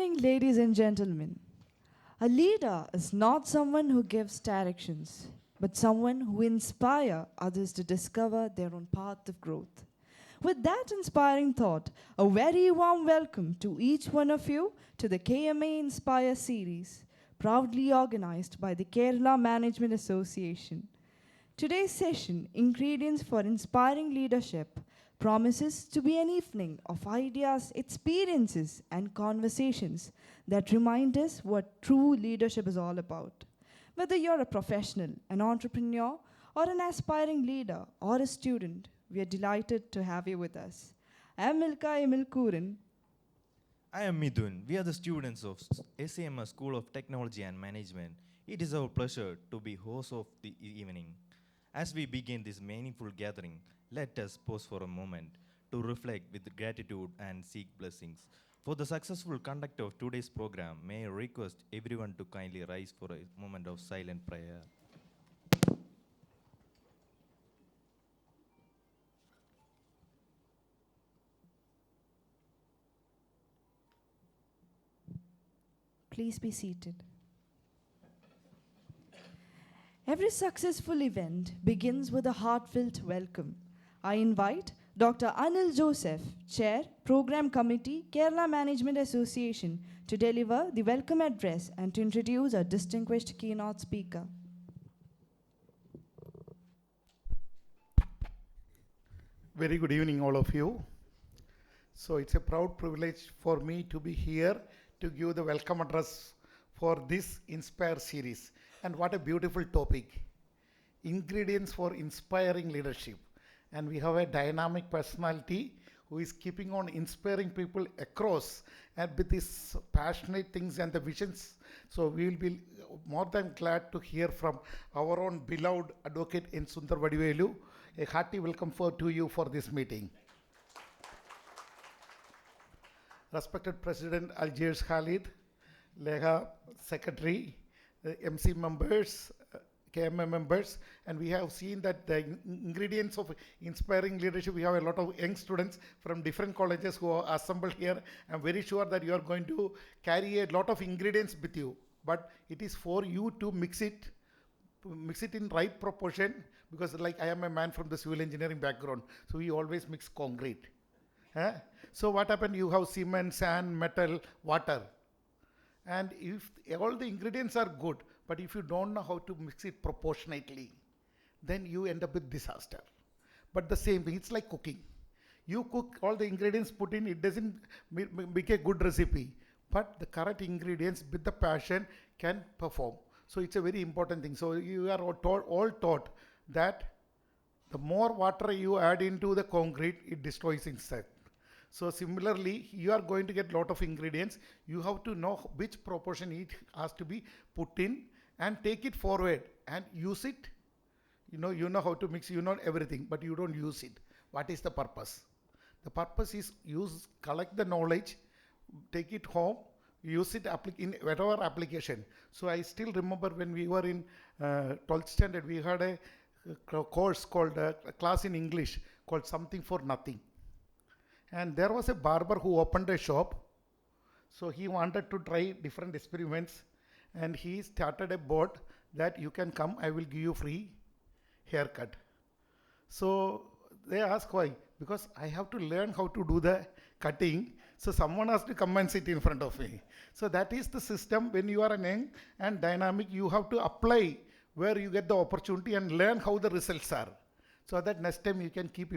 evening, ladies and gentlemen. A leader is not someone who gives directions, but someone who inspires others to discover their own path of growth. With that inspiring thought, a very warm welcome to each one of you to the KMA Inspire Series, proudly organized by the Kerala Management Association. Today's session, Ingredients for Inspiring Leadership, promises to be an evening of ideas, experiences, and conversations that remind us what true leadership is all about. Whether you're a professional, an entrepreneur, or an aspiring leader, or a student, we are delighted to have you with us. I'm Milka Emilkuran. I am Midun. We are the students of SAMS School of Technology and Management. It is our pleasure to be hosts of the evening. As we begin this meaningful gathering, let us pause for a moment to reflect with gratitude and seek blessings. For the successful conduct of today's program, may I request everyone to kindly rise for a moment of silent prayer. Please be seated. Every successful event begins with a heartfelt welcome. I invite Dr. Anil Joseph, Chair, Program Committee, Kerala Management Association, to deliver the welcome address and to introduce our distinguished keynote speaker. Very good evening, all of you. So it's a proud privilege for me to be here to give the welcome address for this Inspire series. And what a beautiful topic. Ingredients for inspiring leadership. And we have a dynamic personality who is keeping on inspiring people across and with his passionate things and the visions. So we will be more than glad to hear from our own beloved advocate in Sundaravadivelu. A hearty welcome to you for this meeting. Respected President Algiers Khalid, Lega Secretary, MC members, KMA members, and we have seen that the ingredients of inspiring leadership, we have a lot of young students from different colleges who are assembled here. I'm very sure that you are going to carry a lot of ingredients with you, but it is for you to mix it in right proportion, because like I am a man from the civil engineering background, so we always mix concrete. So what happened? You have cement, sand, metal, water. And if all the ingredients are good, but if you don't know how to mix it proportionately, then you end up with disaster. But the same thing, it's like cooking. You cook all the ingredients put in, it doesn't make a good recipe. But the correct ingredients with the passion can perform. So it's a very important thing. So you are all taught that the more water you add into the concrete, it destroys inside. So similarly, you are going to get a lot of ingredients. You have to know which proportion it has to be put in and take it forward and use it. You know how to mix, you know everything, but you don't use it. What is the purpose? The purpose is collect the knowledge, take it home, use it in whatever application. So I still remember when we were in 12th standard, we had a course called, a class in English called Something for Nothing. And there was a barber who opened a shop. So he wanted to try different experiments. And he started a board that you can come, I will give you free haircut. So they asked why? Because I have to learn how to do the cutting. So someone has to come and sit in front of me. So that is the system. When you are young and dynamic, you have to apply where you get the opportunity and learn how the results are. So that next time you can keep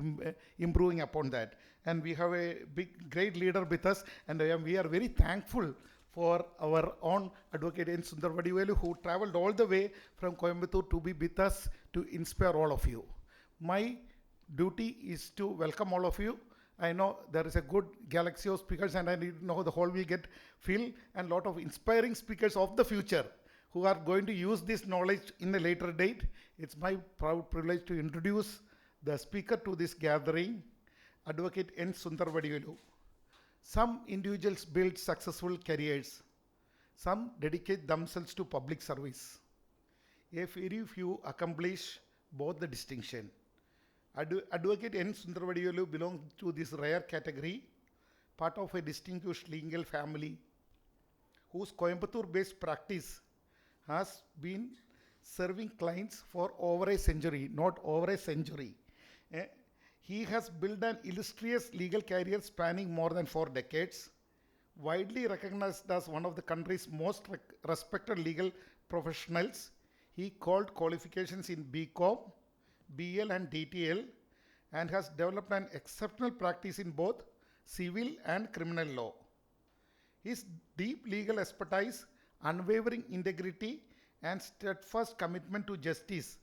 improving upon that. And we have a great leader with us, and we are very thankful for our own advocate in Sundaravadivelu, who traveled all the way from Coimbatore to be with us to inspire all of you. My duty is to welcome all of you. I know there is a good galaxy of speakers, and I know the hall will get filled, and a lot of inspiring speakers of the future who are going to use this knowledge in a later date. It's my proud privilege to introduce the speaker to this gathering, Advocate N. Sundaravadivelu. Some individuals build successful careers. Some dedicate themselves to public service. A very few accomplish both the distinction. Advocate N. belongs to this rare category, part of a distinguished legal family. whose Coimbatore-based practice has been serving clients for over a century, not over a century. He has built an illustrious legal career spanning more than 4 decades, widely recognized as one of the country's most respected legal professionals. He called qualifications in BCom, BL and DTL, and has developed an exceptional practice in both civil and criminal law. His deep legal expertise, unwavering integrity, and steadfast commitment to justice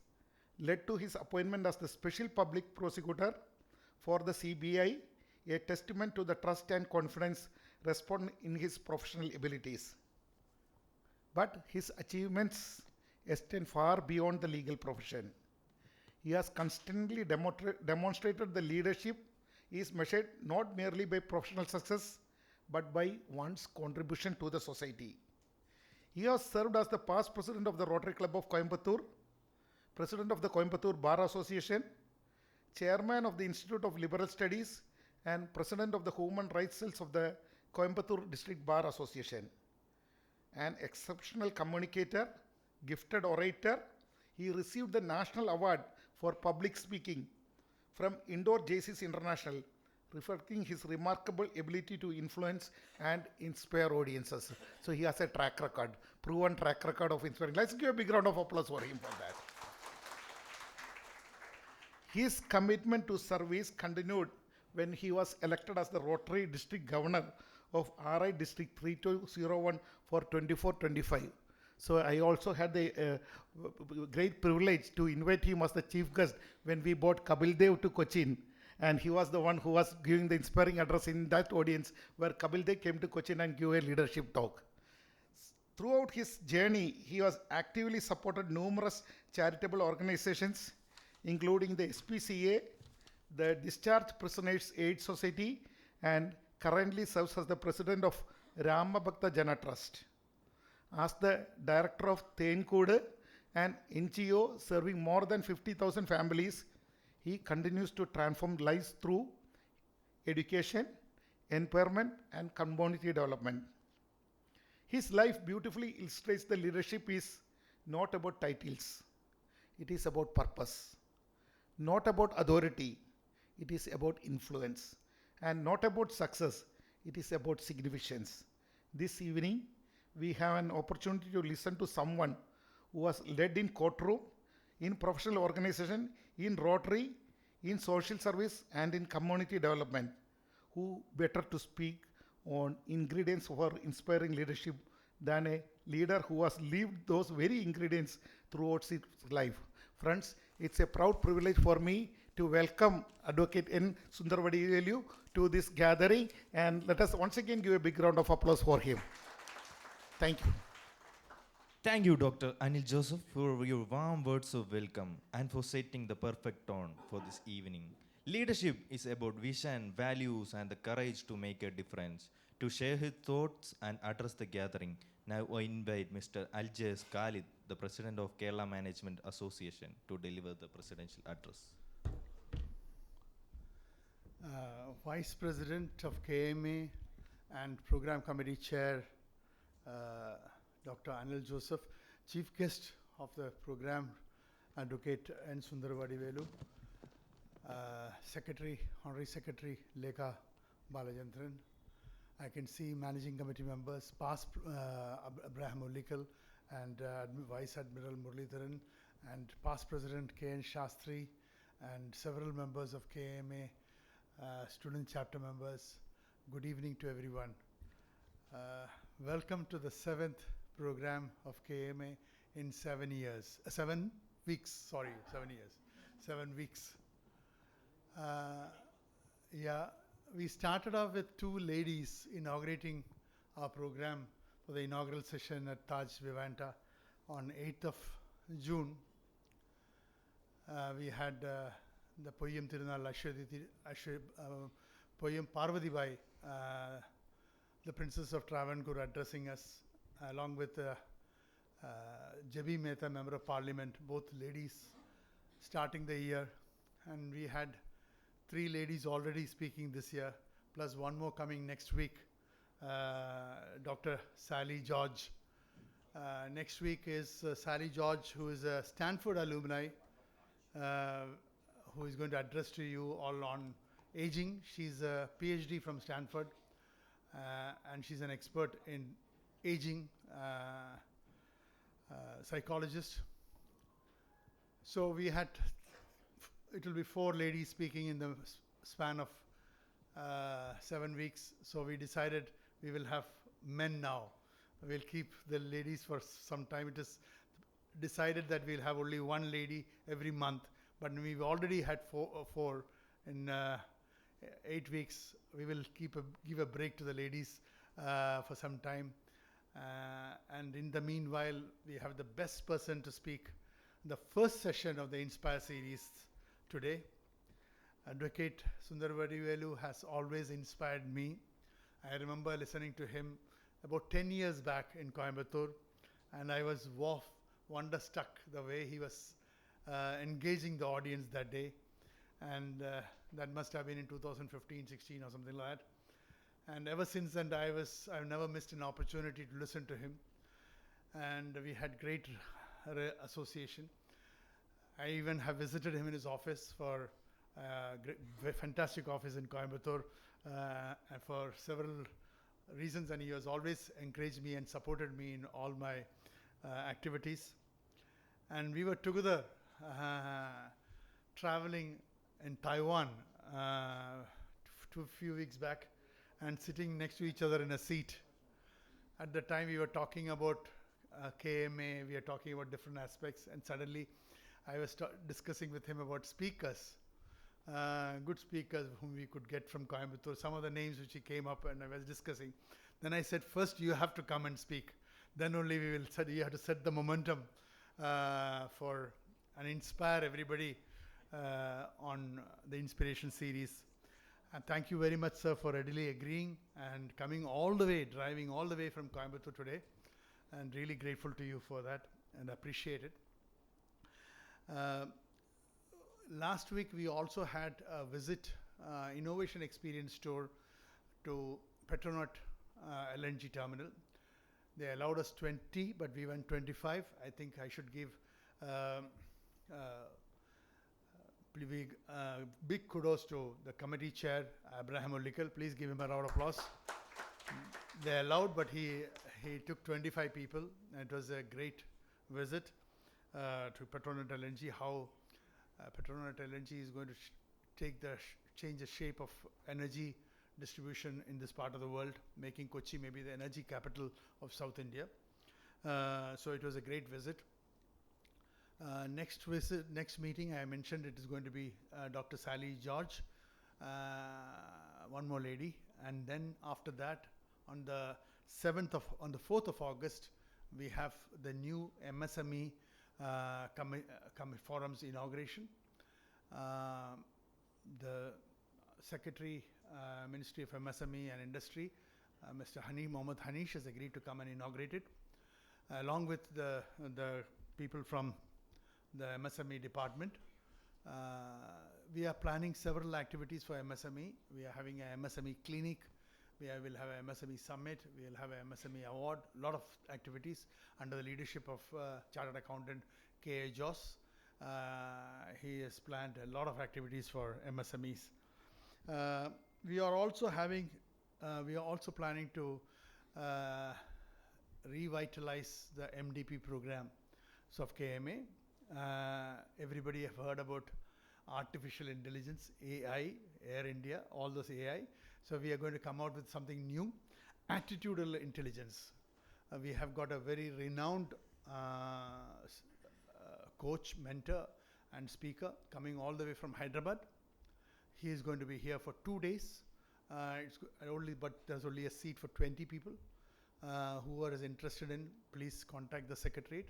led to his appointment as the Special Public Prosecutor for the CBI, a testament to the trust and confidence responded in his professional abilities. But his achievements extend far beyond the legal profession. He has constantly demonstrated the leadership is measured not merely by professional success, but by one's contribution to the society. He has served as the past president of the Rotary Club of Coimbatore, president of the Coimbatore Bar Association, chairman of the Institute of Liberal Studies, and president of the Human Rights Cells of the Coimbatore District Bar Association. An exceptional communicator, gifted orator, he received the National Award for Public Speaking from Indoor JCs International, reflecting his remarkable ability to influence and inspire audiences. So he has a track record, proven track record of inspiring. Let's give a big round of applause for him for that. His commitment to service continued when he was elected as the Rotary District Governor of RI District 3201 for 24-25. So I also had the great privilege to invite him as the chief guest when we brought Kapil Dev to Cochin. And he was the one who was giving the inspiring address in that audience where Kapil Dev came to Cochin and gave a leadership talk. Throughout his journey, he has actively supported numerous charitable organizations, including the SPCA, the Discharged Prisoners Aid Society, and currently serves as the president of Ramabhakta Jana Trust. As the director of Thenkood, an NGO serving more than 50,000 families, he continues to transform lives through education, empowerment, and community development. His life beautifully illustrates the leadership is not about titles. It is about purpose. Not about authority. It is about influence. And not about success. It is about significance. This evening, we have an opportunity to listen to someone who was led in courtroom, in professional organization, in Rotary, in social service, and in community development. Who better to speak on ingredients for inspiring leadership than a leader who has lived those very ingredients throughout his life. Friends, it's a proud privilege for me to welcome Advocate N. Sundaravadivelu to this gathering, and let us once again give a big round of applause for him. Thank you. Thank you, Dr. Anil Joseph, for your warm words of welcome and for setting the perfect tone for this evening. Leadership is about vision, values, and the courage to make a difference. To share his thoughts and address the gathering, now I invite Mr. Aljays Khalid, the President of Kerala Management Association, to deliver the presidential address. Vice President of KMA and Program Committee Chair, Dr. Anil Joseph, Chief Guest of the program, Advocate N. Sundaravadivelu, Secretary, Honorary Secretary Lekha Balajandran. I can see Managing Committee members, past Abraham Ulikal and Vice Admiral Muralidharan, and past President K.N. Shastri, and several members of KMA, student chapter members. Good evening to everyone. Welcome to the 7th program of KMA in 7 years. 7 weeks, sorry, 7 years. 7 weeks. Yeah, we started off with 2 ladies inaugurating our program for the inaugural session at Taj Vivanta on 8th of June. We had the Poyam Tirunal Poyam Parvati Bai, the Princess of Travancore, addressing us, along with Jabi Mehta, Member of Parliament, both ladies starting the year. And we had 3 ladies already speaking this year, plus 1 more coming next week Dr. Sally George. Next week is Sally George, who is a Stanford alumni, who is going to address to you all on aging. She's a PhD from Stanford, and she's an expert in aging psychologist. So we had, it will be 4 ladies speaking in the span of 7 weeks. So we decided we will have men now. We'll keep the ladies for some time. It is decided that we'll have only 1 lady every month, but we've already had 4 in 8 weeks. We will give a break to the ladies for some time. And in the meanwhile, we have the best person to speak the first session of the Inspire series today. Advocate Sundaravadivelu has always inspired me. I remember listening to him about 10 years back in Coimbatore, and I was wonderstruck the way he was engaging the audience that day. And that must have been in 2015, 16 or something like that. And ever since then, I've never missed an opportunity to listen to him. And we had great association. I even have visited him in his office for fantastic office in Coimbatore and for several reasons, and he has always encouraged me and supported me in all my activities. And we were together traveling in Taiwan a few weeks back and sitting next to each other in a seat. At the time we were talking about KMA, we were talking about different aspects, and suddenly I was discussing with him about speakers, good speakers whom we could get from Coimbatore, some of the names which he came up and I was discussing. Then I said, first you have to come and speak. Then only we will you have to set the momentum for and inspire everybody on the Inspiration series. And thank you very much, sir, for readily agreeing and coming all the way, driving all the way from Coimbatore today. And really grateful to you for that and appreciate it. Last week we also had a visit, Innovation Experience Tour to Petronet LNG terminal. They allowed us 20, but we went 25. I think I should give big kudos to the committee chair, Abraham Ulikal. Please give him a round of applause. They allowed, but he took 25 people. And it was a great visit to Petronet LNG. How Petronet LNG is going to change the shape of energy distribution in this part of the world, making Kochi maybe the energy capital of South India. So it was a great visit. Next meeting, I mentioned it is going to be Dr. Sally George, one more lady, and then after that, on the 4th of August, we have the new MSME forum's inauguration. The Secretary, Ministry of MSME and Industry, Mr. Mohammed Hanish has agreed to come and inaugurate it, along with the people from the MSME department. We are planning several activities for MSME. We are having a MSME clinic. We will have a MSME summit. We will have a MSME award. A lot of activities under the leadership of Chartered Accountant K.A. Joss. He has planned a lot of activities for MSMEs. We are also planning to revitalize the MDP program of KMA. Everybody have heard about artificial intelligence, AI, Air India, all those AI. So we are going to come out with something new, attitudinal intelligence. We have got a very renowned coach, mentor, and speaker coming all the way from Hyderabad. He is going to be here for 2 days. But there's only a seat for 20 people. Whoever is interested in, please contact the Secretariat.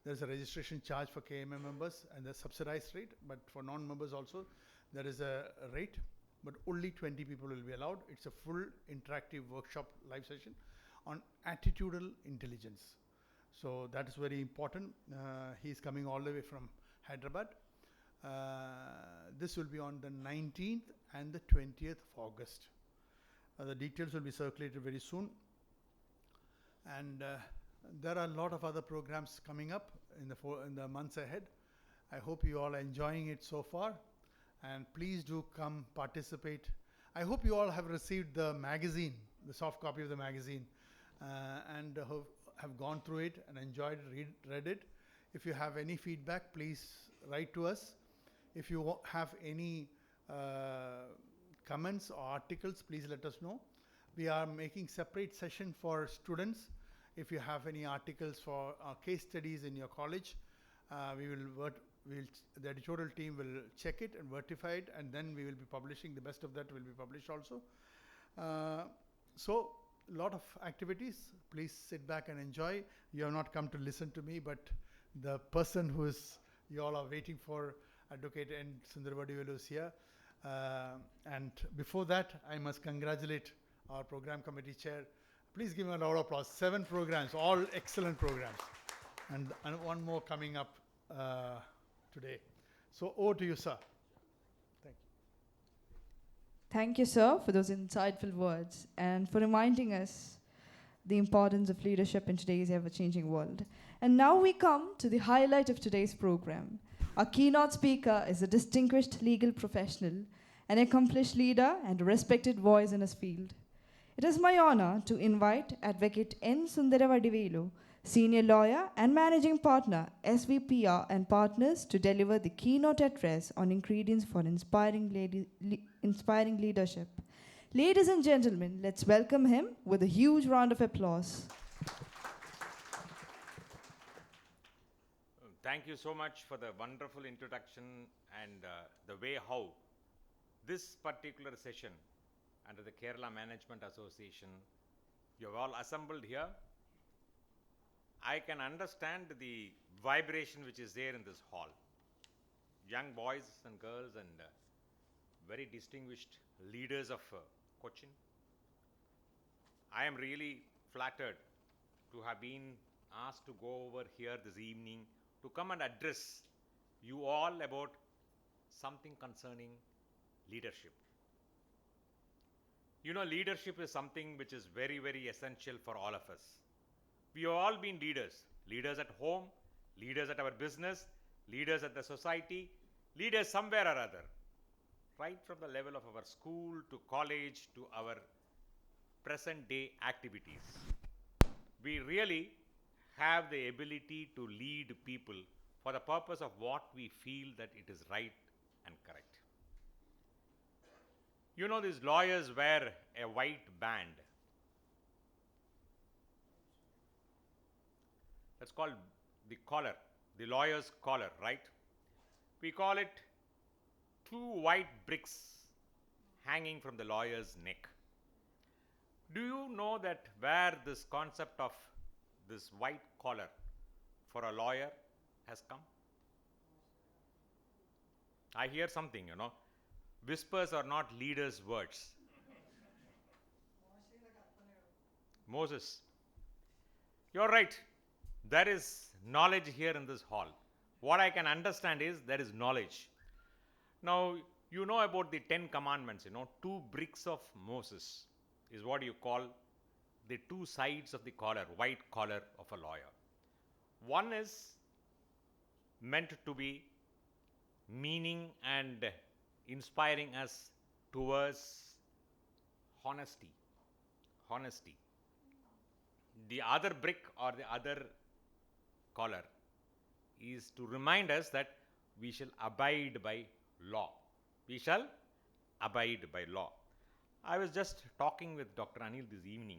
There's a registration charge for KMA members and the subsidized rate, but for non-members also there is a rate, but only 20 people will be allowed. It's a full interactive workshop live session on attitudinal intelligence. So that is very important. He's coming all the way from Hyderabad. This will be on the 19th and the 20th of August. The details will be circulated very soon. And there are a lot of other programs coming up in the months ahead. I hope you all are enjoying it so far. And please do come participate. I hope you all have received the magazine, the soft copy of the magazine, and have gone through it and enjoyed it, read it. If you have any feedback, please write to us. If you have any comments or articles, please let us know. We are making separate session for students. If you have any articles for case studies in your college, the editorial team will check it and verify it, and then we will be publishing. The best of that will be published also. So, a lot of activities. Please sit back and enjoy. You have not come to listen to me, but the person who is you all are waiting for, Advocate N. Sundaravadivelu, is here. And before that, I must congratulate our program committee chair. Please give him a round of applause. 7 programs, all excellent programs, and one more coming up today. So over to you, sir. Thank you. Thank you, sir, for those insightful words and for reminding us the importance of leadership in today's ever-changing world. And now we come to the highlight of today's program. Our keynote speaker is a distinguished legal professional, an accomplished leader, and a respected voice in his field. It is my honor to invite Advocate N. Sundaravadivelu, Senior Lawyer and Managing Partner, SVPR and Partners, to deliver the keynote address on ingredients for inspiring leadership. Ladies and gentlemen, let's welcome him with a huge round of applause. Thank you so much for the wonderful introduction and the way how this particular session under the Kerala Management Association, you have all assembled here. I can understand the vibration which is there in this hall. Young boys and girls and very distinguished leaders of Cochin. I am really flattered to have been asked to go over here this evening to come and address you all about something concerning leadership. You know, leadership is something which is very, very essential for all of us. We have all been leaders. Leaders at home, leaders at our business, leaders at the society, leaders somewhere or other. Right from the level of our school to college to our present day activities. We really have the ability to lead people for the purpose of what we feel that it is right and correct. You know, these lawyers wear a white band. That's called the collar, the lawyer's collar, right? We call it 2 white bricks hanging from the lawyer's neck. Do you know that where this concept of this white collar for a lawyer has come? I hear something, you know. Whispers are not leaders' words. Moses. You're right. There is knowledge here in this hall. What I can understand is there is knowledge. Now, you know about the 10 commandments, you know, 2 bricks of Moses is what you call the 2 sides of the collar, white collar of a lawyer. One is meant to be meaning and inspiring us towards honesty. Honesty. The other brick or the other collar is to remind us that we shall abide by law. We shall abide by law. I was just talking with Dr. Anil this evening.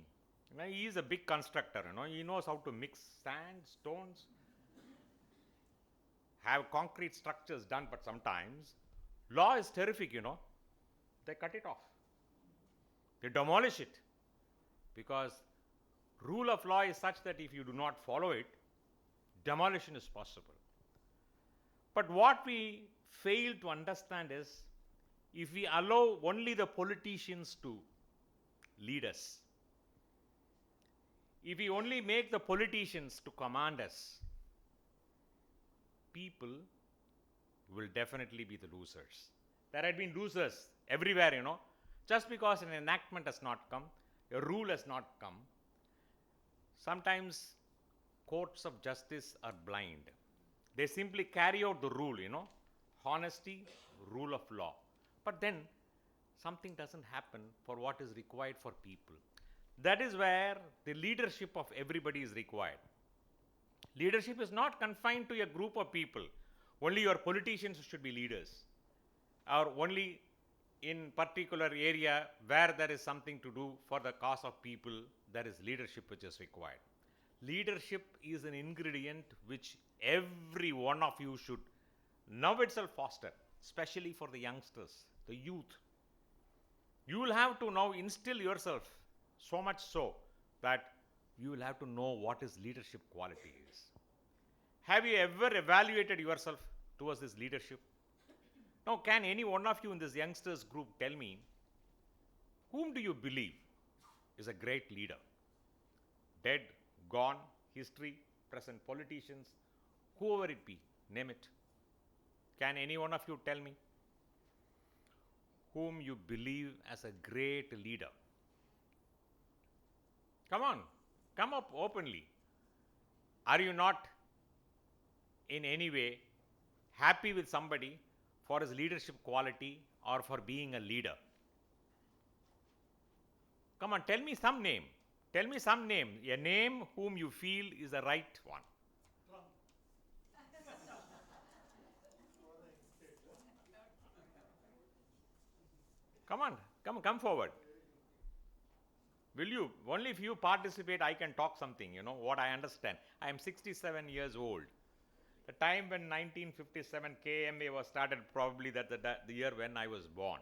You know, he is a big constructor. You know, he knows how to mix sand, stones, have concrete structures done, but sometimes law is terrific, you know. They cut it off. They demolish it. Because rule of law is such that if you do not follow it, demolition is possible. But what we fail to understand is, if we allow only the politicians to lead us, if we only make the politicians to command us, people will definitely be the losers. There had been losers everywhere, you know. Just because an enactment has not come, a rule has not come, sometimes courts of justice are blind. They simply carry out the rule, honesty, rule of law. But then something doesn't happen for what is required for people. That is where the leadership of everybody is required. Leadership is not confined to a group of people. Only your politicians should be leaders. Or only in particular area where there is something to do for the cause of people, there is leadership which is required. Leadership is an ingredient which every one of you should now itself foster, especially for the youngsters, the youth. You will have to now instill yourself so much so that you will have to know what his leadership quality is. Have you ever evaluated yourself towards this leadership? Now, can any one of you in this youngsters group tell me, whom do you believe is a great leader? Dead, gone, history, present politicians, whoever it be, name it. Can any one of you tell me whom you believe as a great leader? Come on, come up openly. Are you not in any way happy with somebody for his leadership quality or for being a leader? Come on, tell me some name. Tell me some name. A name whom you feel is the right one. Come on, come forward. Will you? Only if you participate, I can talk something, what I understand. I am 67 years old. The time when 1957 KMA was started, probably that the year when I was born.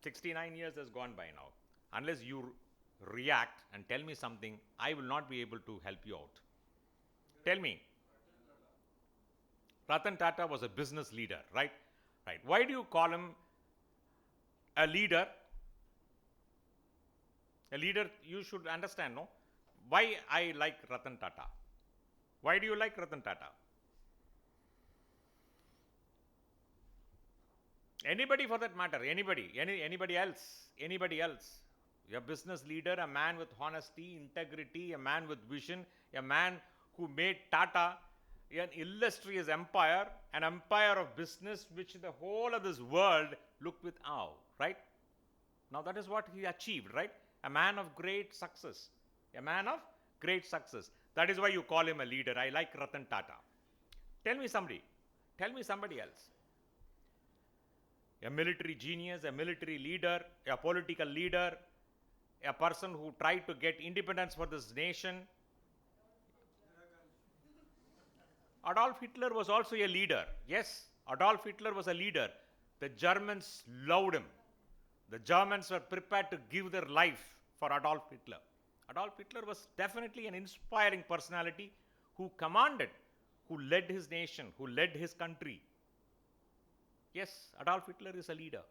69 years has gone by now. Unless you react and tell me something, I will not be able to help you out. Tell me. Ratan Tata was a business leader, right? Right. Why do you call him a leader? A leader, you should understand, no? Why I like Ratan Tata? Why do you like Ratan Tata? Anybody for that matter, anybody else. A business leader, a man with honesty, integrity, a man with vision, a man who made Tata an illustrious empire, an empire of business which the whole of this world looked with awe, right? Now that is what he achieved, right? A man of great success. A man of great success. That is why you call him a leader. I like Ratan Tata. Tell me somebody. Tell me somebody else. A military genius, a military leader, a political leader, a person who tried to get independence for this nation. Adolf Hitler was also a leader. Yes, Adolf Hitler was a leader. The Germans loved him. The Germans were prepared to give their life for Adolf Hitler. Adolf Hitler was definitely an inspiring personality who commanded, who led his nation, who led his country. Yes, Adolf Hitler is a leader.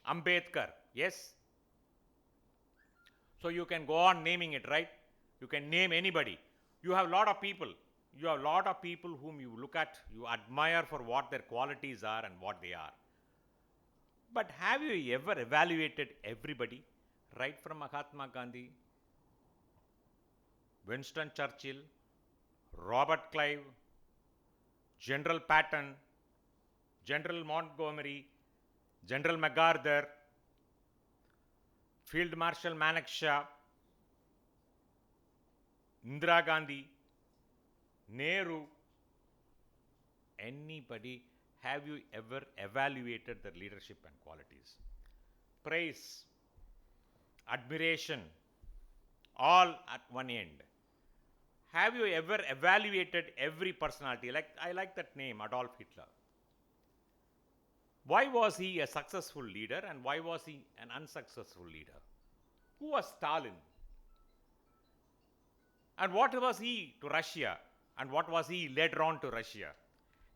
Ambedkar, yes. So you can go on naming it, right? You can name anybody. You have a lot of people. You have a lot of people whom you look at, you admire for what their qualities are and what they are. But have you ever evaluated everybody? Right from Mahatma Gandhi, Winston Churchill, Robert Clive, General Patton, General Montgomery, General MacArthur, Field Marshal Manekshaw, Indira Gandhi, Nehru. Anybody, have you ever evaluated their leadership and qualities? Praise, admiration, all at one end. Have you ever evaluated every personality? I like that name, Adolf Hitler. Why was he a successful leader and why was he an unsuccessful leader? Who was Stalin? And what was he to Russia? And what was he later on to Russia?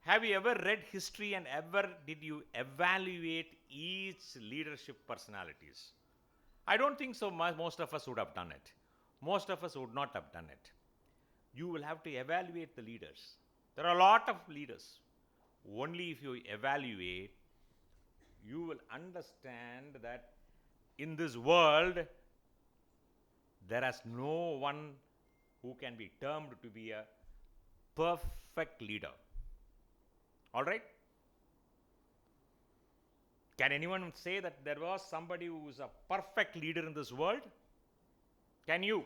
Have you ever read history and ever did you evaluate each leadership personalities? I don't think so. Most of us would have done it. Most of us would not have done it. You will have to evaluate the leaders. There are a lot of leaders only if you evaluate, you will understand that in this world, there is no one who can be termed to be a perfect leader. All right? Can anyone say that there was somebody who is a perfect leader in this world? Can you?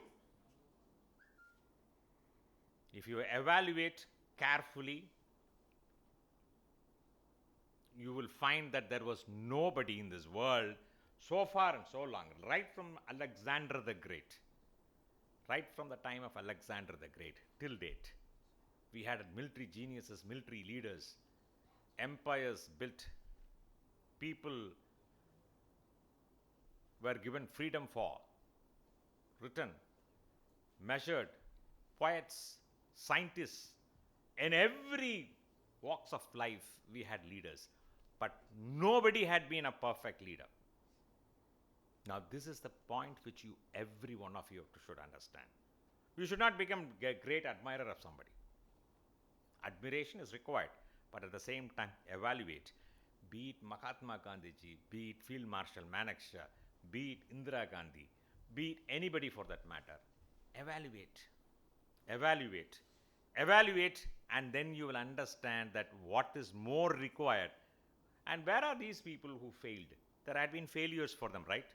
If you evaluate carefully, you will find that there was nobody in this world so far and so long, right from Alexander the Great, right from the time of Alexander the Great till date. We had military geniuses, military leaders, empires built, people were given freedom for, written, measured, poets, scientists, in every walks of life we had leaders, but nobody had been a perfect leader. Now this is the point which every one of you should understand. You should not become a great admirer of somebody. Admiration is required, but at the same time evaluate. Be it Mahatma Gandhi ji, be it Field Marshal Manekshaw, be it Indira Gandhi, be it anybody for that matter. Evaluate, evaluate, evaluate, and then you will understand that what is more required. And where are these people who failed? There had been failures for them, right?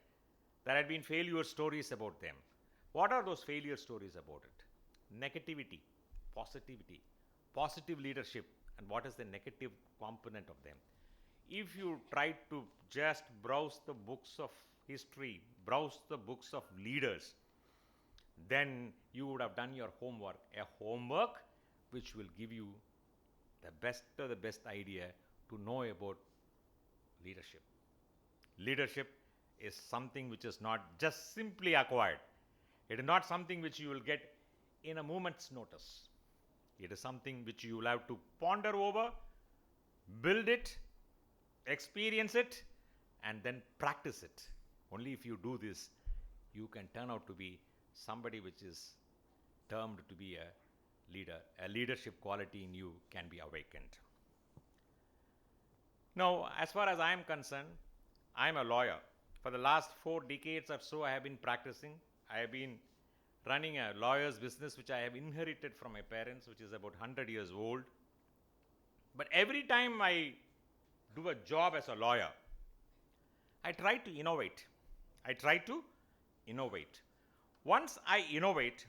There had been failure stories about them. What are those failure stories about it? Negativity, positivity, positive leadership, and what is the negative component of them? If you try to just browse the books of history, browse the books of leaders, then you would have done your homework, a homework which will give you the best of the best idea to know about leadership. Leadership is something which is not just simply acquired. It is not something which you will get in a moment's notice. It is something which you will have to ponder over, build it, experience it, and then practice it. Only if you do this, you can turn out to be somebody which is termed to be a leader. A leadership quality in you can be awakened. Now, as far as I am concerned, I am a lawyer. For the last 4 decades or so, I have been practicing. I have been running a lawyer's business which I have inherited from my parents, which is about 100 years old. But every time I do a job as a lawyer, I try to innovate. I try to innovate. Once I innovate,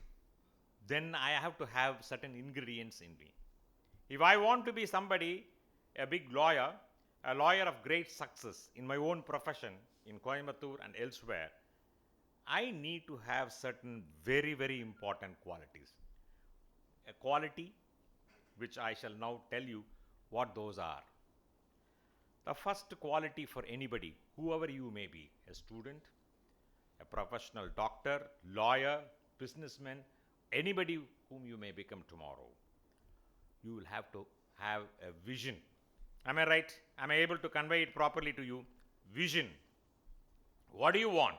then I have to have certain ingredients in me. If I want to be somebody, a big lawyer, a lawyer of great success in my own profession, in Coimbatore and elsewhere, I need to have certain very, very important qualities. A quality which I shall now tell you what those are. The first quality for anybody, whoever you may be, a student, a professional doctor, lawyer, businessman, anybody whom you may become tomorrow, you will have to have a vision. Am I right? Am I able to convey it properly to you? Vision. What do you want?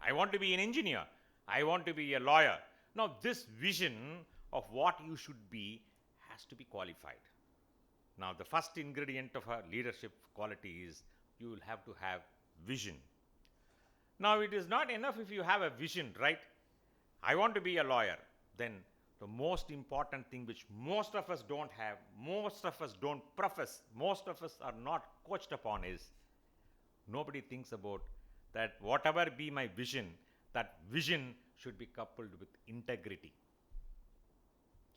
I want to be an engineer. I want to be a lawyer. Now, this vision of what you should be has to be qualified. Now, the first ingredient of a leadership quality is you will have to have vision. Now, it is not enough if you have a vision, right? I want to be a lawyer. Then the most important thing which most of us don't have, most of us don't profess, most of us are not coached upon is nobody thinks about that whatever be my vision, that vision should be coupled with integrity.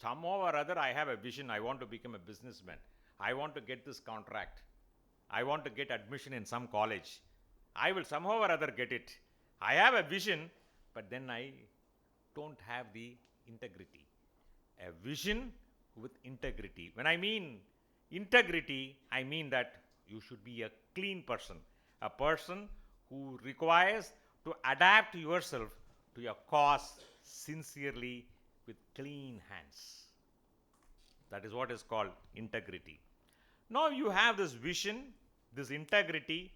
Somehow or other, I have a vision. I want to become a businessman. I want to get this contract. I want to get admission in some college. I will somehow or other get it. I have a vision, but then I don't have the integrity. A vision with integrity. When I mean integrity, I mean that you should be a clean person, a person who requires to adapt yourself to your cause sincerely with clean hands. That is what is called integrity. Now you have this vision, this integrity,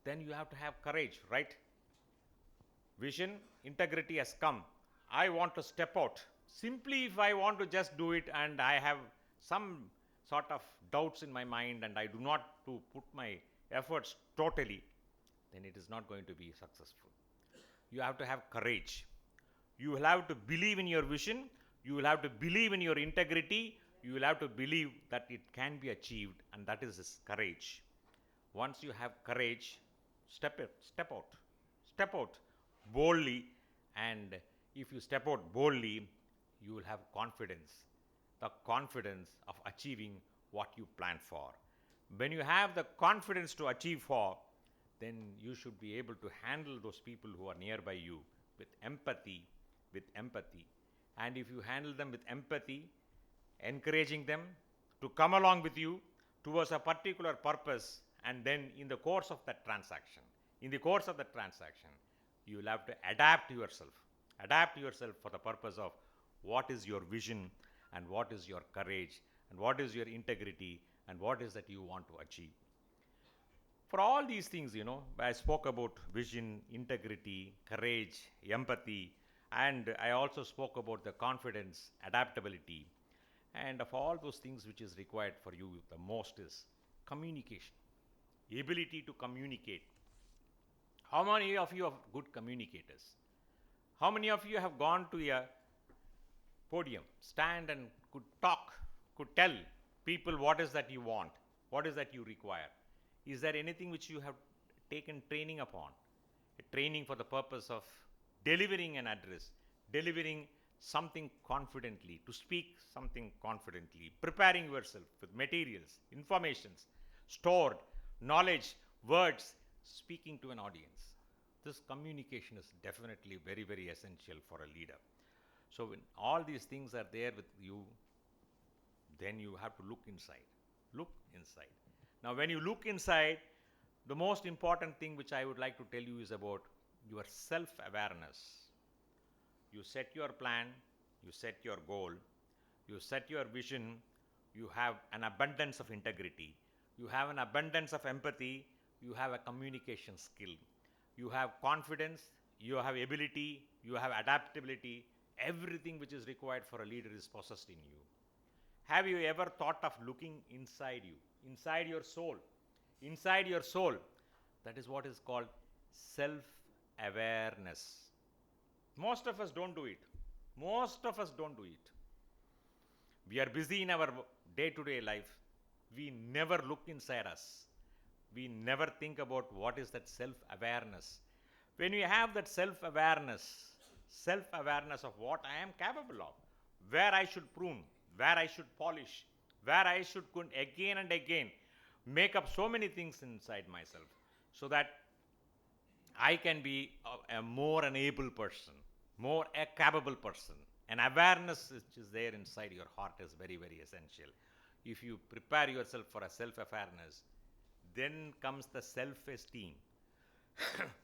then you have to have courage, right? Vision, integrity has come. I want to step out. Simply if I want to just do it and I have some sort of doubts in my mind and I do not to put my efforts totally, then it is not going to be successful. You have to have courage. You will have to believe in your vision. You will have to believe in your integrity. You will have to believe that it can be achieved, and that is this courage. Once you have courage, step out boldly, and if you step out boldly, you will have confidence, the confidence of achieving what you plan for. When you have the confidence to achieve for, then you should be able to handle those people who are nearby you with empathy. And if you handle them with empathy, encouraging them to come along with you towards a particular purpose, and then in the course of that transaction, you will have to adapt yourself for the purpose of what is your vision and what is your courage and what is your integrity and what is that you want to achieve. For all these things, I spoke about vision, integrity, courage, empathy, and I also spoke about the confidence, adaptability, and of all those things which is required for you the most is communication, ability to communicate. How many of you are good communicators? How many of you have gone to a podium, stand and could talk, could tell people what is that you want, what is that you require? Is there anything which you have taken training upon? A training for the purpose of delivering an address, delivering something confidently, to speak something confidently, preparing yourself with materials, informations, stored, knowledge, words, speaking to an audience. This communication is definitely very, very essential for a leader. So when all these things are there with you, then you have to look inside. Now when you look inside, the most important thing which I would like to tell you is about your self-awareness. You set your plan, you set your goal, you set your vision, you have an abundance of integrity, you have an abundance of empathy, you have a communication skill, you have confidence, you have ability, you have adaptability. Everything which is required for a leader is possessed in you. Have you ever thought of looking inside you, inside your soul? Inside your soul, that is what is called self-awareness. Most of us don't do it. We are busy in our day-to-day life. We never look inside us. We never think about what is that self-awareness. When you have that self-awareness of what I am capable of, where I should prune, where I should polish, where I should again and again make up so many things inside myself so that I can be a more an able person, more a capable person. An awareness which is there inside your heart is very, very essential. If you prepare yourself for a self-awareness, then comes the self-esteem.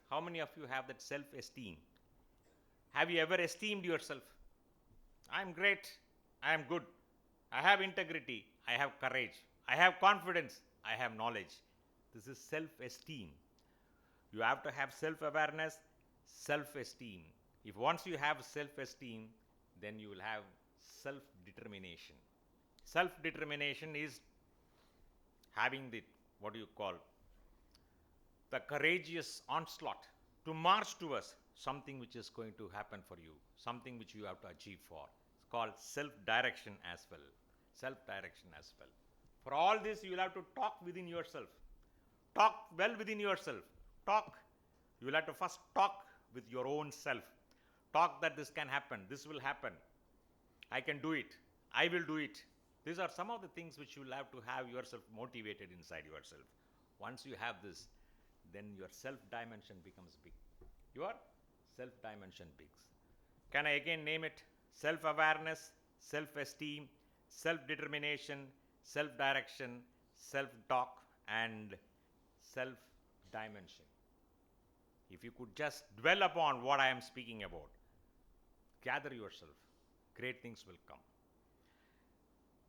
How many of you have that self-esteem? Have you ever esteemed yourself? I am great. I am good. I have integrity. I have courage. I have confidence. I have knowledge. This is self-esteem. You have to have self-awareness, self-esteem. If once you have self-esteem, then you will have self-determination. Self-determination is having the, the courageous onslaught to march towards something which is going to happen for you, something which you have to achieve for. It's called self-direction as well. For all this, you will have to talk within yourself. Talk well within yourself. You will have to first talk with your own self. Talk that this can happen, this will happen. I can do it. I will do it. These are some of the things which you will have to have yourself motivated inside yourself. Once you have this, then your self-dimension becomes big. Your self-dimension bigs. Can I again name it? Self-awareness, self-esteem, self-determination, self-direction, self-talk, and self-dimension. If you could just dwell upon what I am speaking about, gather yourself, great things will come.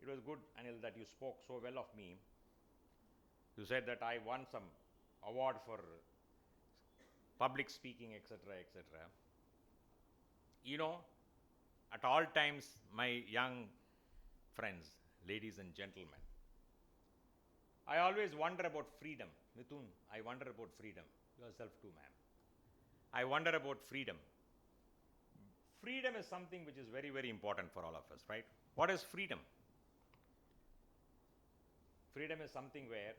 It was good, Anil, that you spoke so well of me. You said that I won some award for public speaking, etc., etc. At all times, my young friends, ladies and gentlemen, I always wonder about freedom. Mithun, I wonder about freedom. Yourself too, ma'am. I wonder about freedom. Freedom is something which is very, very important for all of us, right? What is freedom? Freedom is something where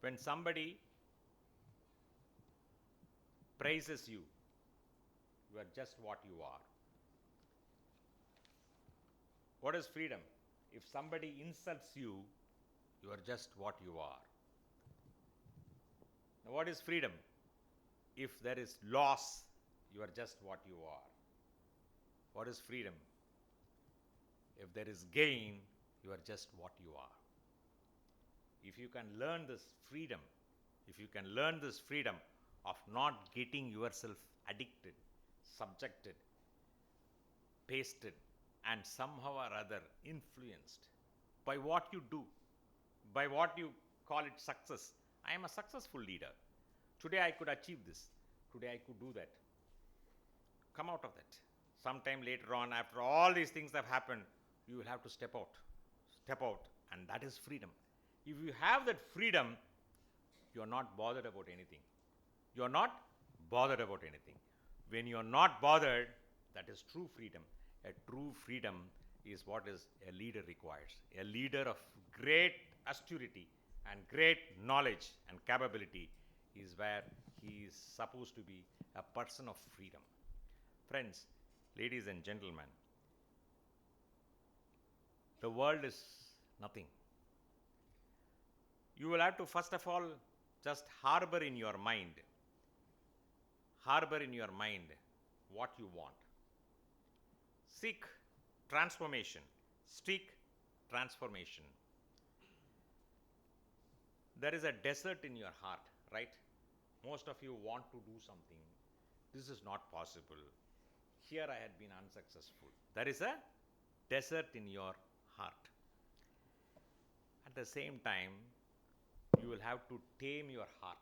when somebody praises you, you are just what you are. What is freedom? If somebody insults you, you are just what you are. Now, what is freedom? If there is loss, you are just what you are. What is freedom? If there is gain, you are just what you are. If you can learn this freedom, if you can learn this freedom of not getting yourself addicted, subjected, pasted, and somehow or other influenced by what you do, by what you call it success. I am a successful leader. Today I could achieve this. Today I could do that. Come out of that. Sometime later on, after all these things have happened, you will have to step out. Step out, and that is freedom. If you have that freedom, you are not bothered about anything. You are not bothered about anything. When you are not bothered, that is true freedom. A true freedom is what is a leader requires. A leader of great austerity and great knowledge and capability is where he is supposed to be a person of freedom. Friends, ladies and gentlemen, the world is nothing. You will have to first of all just harbor in your mind what you want. Seek transformation. Seek transformation. There is a desert in your heart, right? Most of you want to do something. This is not possible. Here I had been unsuccessful. There is a desert in your heart. At the same time, you will have to tame your heart.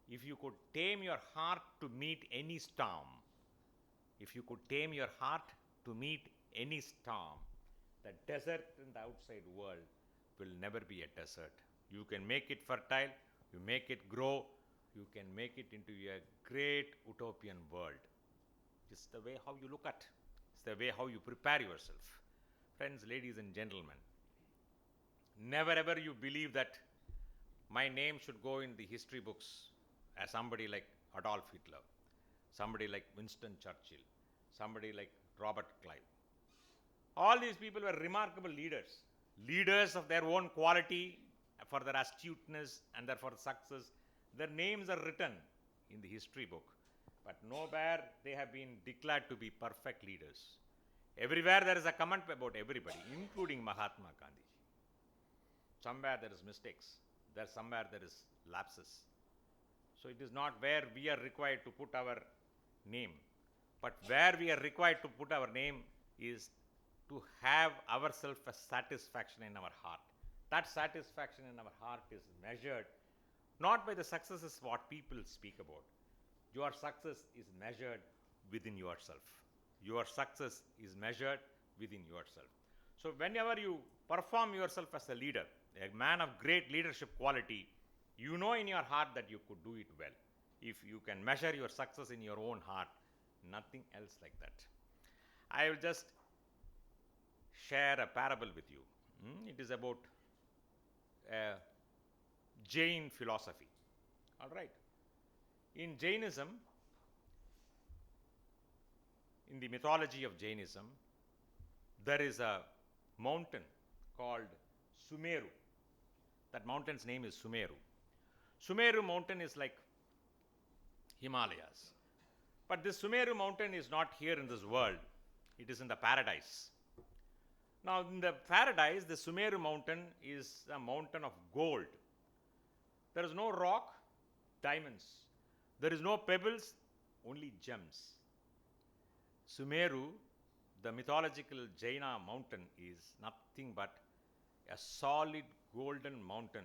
If you could tame your heart to meet any storm, if you could tame your heart to meet any storm, the desert in the outside world will never be a desert. You can make it fertile, you make it grow, you can make it into a great utopian world. It's the way how you look at, it's the way how you prepare yourself. Friends, ladies and gentlemen, never ever you believe that my name should go in the history books as somebody like Adolf Hitler, somebody like Winston Churchill, somebody like Robert Clive. All these people were remarkable leaders, leaders of their own quality, for their astuteness and for success. Their names are written in the history book, but nowhere they have been declared to be perfect leaders. Everywhere there is a comment about everybody, including Mahatma Gandhi. Somewhere there is mistakes, somewhere there is lapses. So it is not where we are required to put our name, but where we are required to put our name is to have ourselves a satisfaction in our heart. That satisfaction in our heart is measured not by the successes what people speak about. Your success is measured within yourself. Your success is measured within yourself. So whenever you perform yourself as a leader, a man of great leadership quality, you know in your heart that you could do it well. If you can measure your success in your own heart, nothing else like that. I will just share a parable with you. It is about Jain philosophy. All right. In Jainism, in the mythology of Jainism, there is a mountain called Sumeru. That mountain's name is Sumeru. Sumeru mountain is like Himalayas. But this Sumeru mountain is not here in this world. It is in the paradise. Now, in the paradise, the Sumeru mountain is a mountain of gold. There is no rock, diamonds. There is no pebbles, only gems. Sumeru, the mythological Jaina mountain, is nothing but a solid golden mountain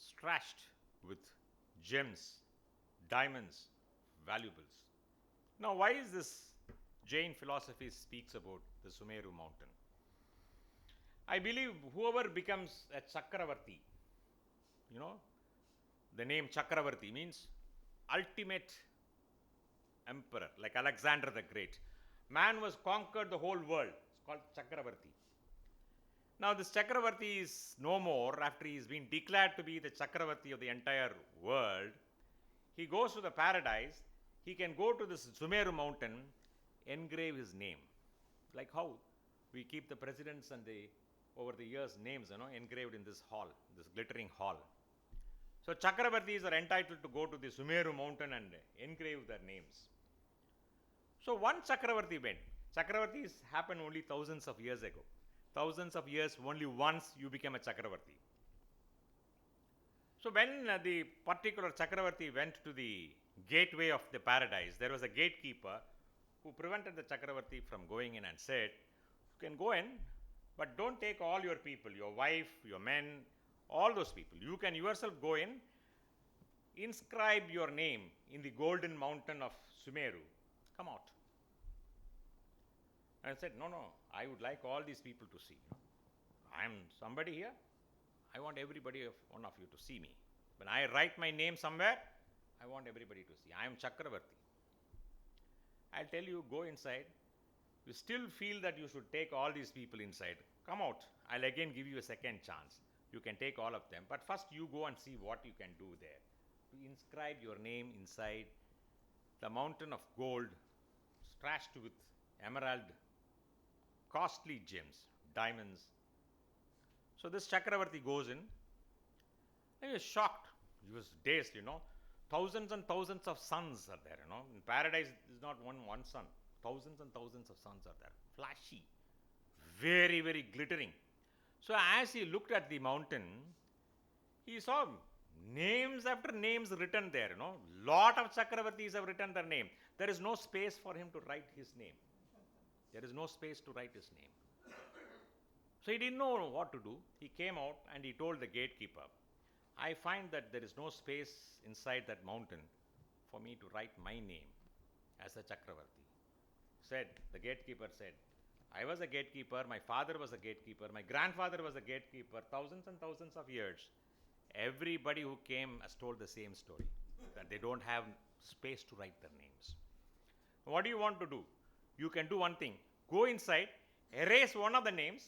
scratched with gems, diamonds, valuables. Now, why is this Jain philosophy speaks about the Sumeru mountain? I believe whoever becomes a Chakravarti, you know, the name Chakravarti means ultimate emperor, like Alexander the Great. Man was conquered the whole world. It's called Chakravarti. Now, this Chakravarti is no more after he's been declared to be the Chakravarti of the entire world. He goes to the paradise. He can go to this Sumeru mountain, engrave his name. Like how we keep the presidents and over the years names, engraved in this hall, this glittering hall. So Chakravartis are entitled to go to the Sumeru mountain and engrave their names. So one Chakravarti went. Chakravartis happened only thousands of years ago. Thousands of years, only once you became a Chakravarti. So when the particular Chakravarti went to the gateway of the paradise, there was a gatekeeper who prevented the Chakravarti from going in and said, you can go in, but don't take all your people, your wife, your men, all those people. You can yourself go in, inscribe your name in the golden mountain of Sumeru. Come out. And I said, no, I would like all these people to see. I am somebody here. I want everybody, one of you to see me. When I write my name somewhere, I want everybody to see. I am Chakravarti. I'll tell you, go inside. You still feel that you should take all these people inside. Come out. I'll again give you a second chance. You can take all of them. But first you go and see what you can do there. You inscribe your name inside the mountain of gold, trashed with emerald, costly gems, diamonds. So this Chakravarti goes in. He was shocked. He was dazed, Thousands and thousands of suns are there, In paradise, there's not one sun. Thousands and thousands of suns are there. Flashy. Very, very glittering. So as he looked at the mountain, he saw names after names written there, Lot of Chakravartis have written their name. There is no space for him to write his name. There is no space to write his name. So he didn't know what to do. He came out and he told the gatekeeper, I find that there is no space inside that mountain for me to write my name as a Chakravarti. The gatekeeper said, I was a gatekeeper, my father was a gatekeeper, my grandfather was a gatekeeper, thousands and thousands of years. Everybody who came has told the same story, that they don't have space to write their names. What do you want to do? You can do one thing. Go inside, erase one of the names,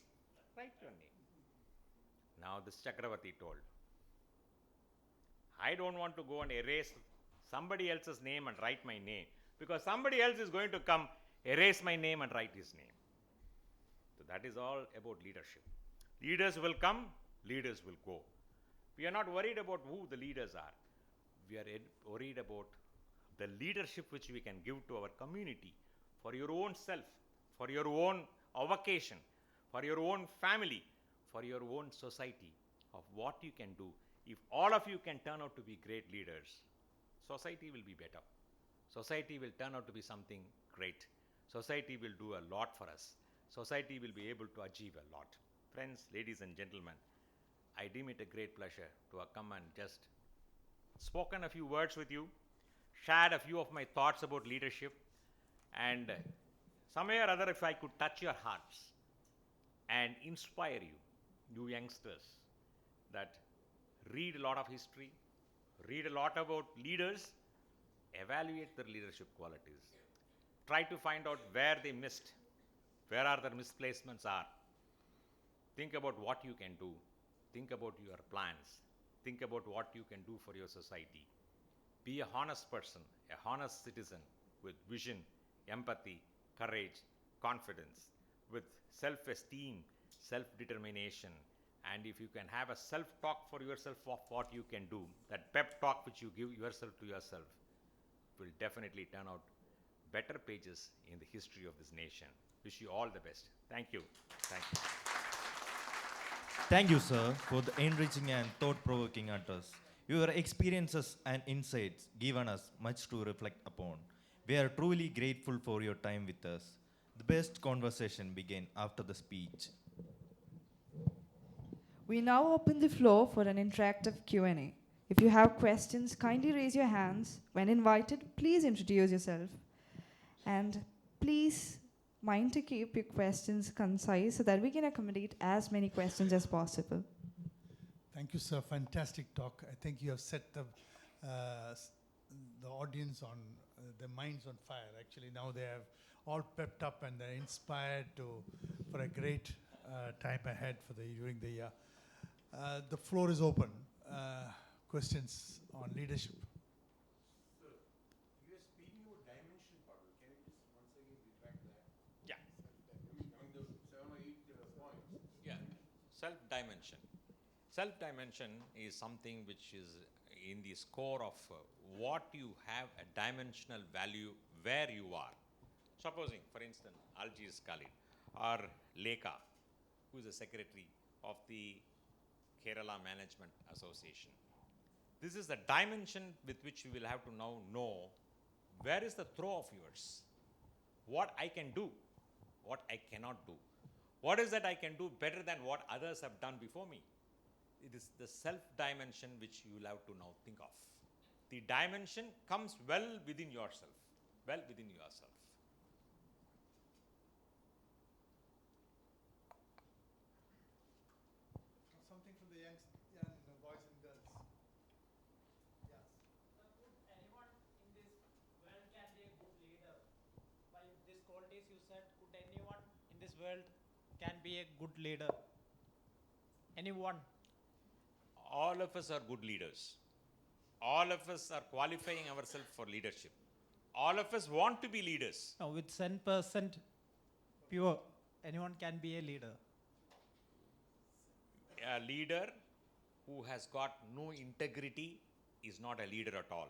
write your name. Now this Chakravarti told, I don't want to go and erase somebody else's name and write my name, because somebody else is going to come, erase my name and write his name. So that is all about leadership. Leaders will come, leaders will go. We are not worried about who the leaders are. We are worried about the leadership which we can give to our community, for your own self, for your own avocation, for your own family, for your own society, of what you can do. If all of you can turn out to be great leaders, society will be better. Society will turn out to be something great. Society will do a lot for us. Society will be able to achieve a lot. Friends, ladies and gentlemen, I deem it a great pleasure to have come and just spoken a few words with you, shared a few of my thoughts about leadership, and some way or other, if I could touch your hearts and inspire you youngsters, that read a lot of history, read a lot about leaders, evaluate their leadership qualities. Try to find out where they missed, where are their misplacements are. Think about what you can do. Think about your plans. Think about what you can do for your society. Be a honest person, a honest citizen with vision, empathy, courage, confidence, with self-esteem, self-determination. And if you can have a self-talk for yourself of what you can do, that pep talk which you give yourself to yourself, will definitely turn out better pages in the history of this nation. Wish you all the best. Thank you. Thank you. Thank you, sir, for the enriching and thought-provoking address. Your experiences and insights given us much to reflect upon. We are truly grateful for your time with us. The best conversation began after the speech. We now open the floor for an interactive Q&A. If you have questions, kindly raise your hands. When invited, please introduce yourself. And please Mind to keep your questions concise so that we can accommodate as many questions as possible. Thank you, sir. Fantastic talk. I think you have set the audience on their minds on fire. Actually, now they have all pepped up and they're inspired for a great time ahead during the year. The floor is open. Questions on leadership. Sir, you were speaking about dimension part. Can you just once again retract that? Yeah. Among the 7 or 8 points. Yeah, self-dimension. Self-dimension is something which is in the score of what you have a dimensional value where you are. Supposing, for instance, Algiers Khalid or Lekha, who is the secretary of the Kerala Management Association. This is the dimension with which you will have to now know where is the throw of yours, what I can do, what I cannot do. What is that I can do better than what others have done before me? It is the self-dimension which you will have to now think of. The dimension comes well within yourself, well within yourself. Something from the young boys and girls. Yes. Could anyone in this world can be a good leader? By these qualities you said, could anyone in this world can be a good leader? Anyone? All of us are good leaders. All of us are qualifying ourselves for leadership. All of us want to be leaders. No, with 10% pure, anyone can be a leader. A leader who has got no integrity is not a leader at all.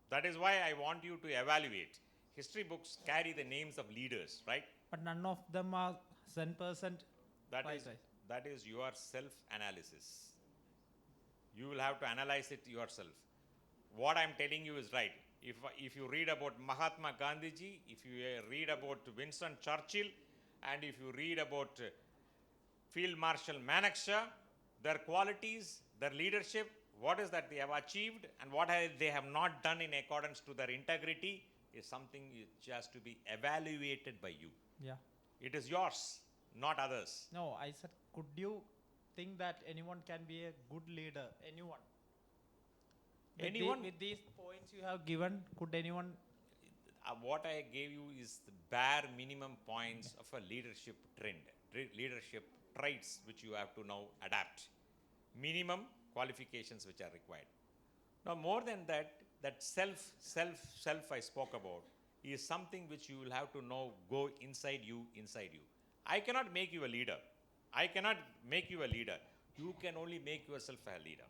That is why I want you to evaluate. History books carry the names of leaders, right? But none of them are 10% That right, is, right. that is your self-analysis. You will have to analyze it yourself. What I am telling you is right. If you read about Mahatma Gandhiji, if you read about Winston Churchill, and if you read about Field Marshal Manakshaw, their qualities, their leadership, what is that they have achieved and what they have not done in accordance to their integrity is something which has to be evaluated by you. Yeah. It is yours, not others. No, I said, could you think that anyone can be a good leader? Anyone? Anyone? With these points you have given, could anyone? What I gave you is the bare minimum points of a leadership trend, leadership traits which you have to now adapt. Minimum qualifications which are required. Now more than that, that self I spoke about is something which you will have to now go inside you. I cannot make you a leader. I cannot make you a leader. You can only make yourself a leader.